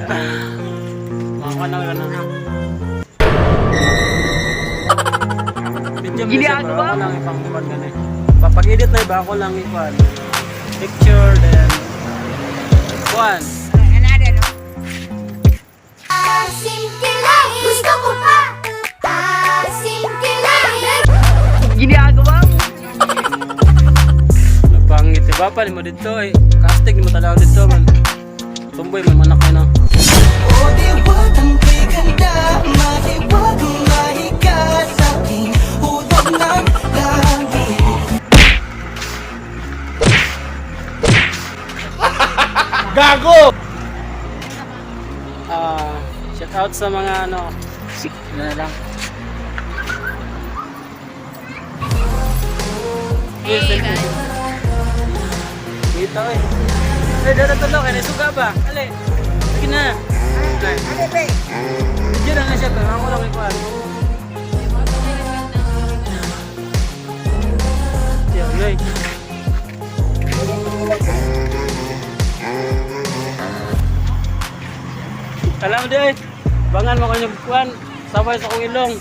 Makakuha na lang na. Video mo Gini siya, ako bro. ba? Ako lang ipang-ipan ka na. Papag-edit na iba, ako lang ipan. Picture, then... Kuhan. Another, no? Asim kilay, gusto ko pa. Asim kilay. Ginagawa mo. Nagpangit, diba? Pali mo dito, eh. Casting, mo talaga dito, man. Tumboy, may manak mo na. O diwatang kay ganda, mahiwagang mahiga sa aking utak ng langit. Gago! Shout out sa mga ano. Ano na lang. Yes, Hey, thank you. guys. Dito eh. Eh, dito tulo. Kaya nasuga ba? Ali. Sige na. Video na siya. Pero ako lang ikuhan. Yan, yay. Alam mo di, bangan mo kanyang kuhan. Sabay sa kong ilong.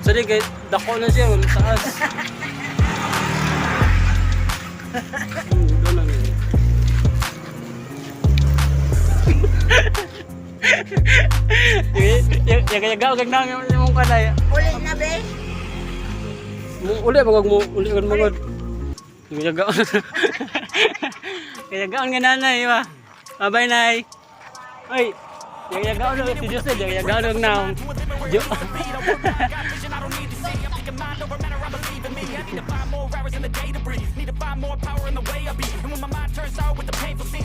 So di, dako na siya. Taas. Doon lang yun. Yung kaya gawag na yung kanay. Uli na, be. Uli, uli kan magod. Yung kaya gawag. Kaya gawag nga nanay, ba? Abay, nay. Ay, yung kaya gawag na si Jose, yung kaya gawag na.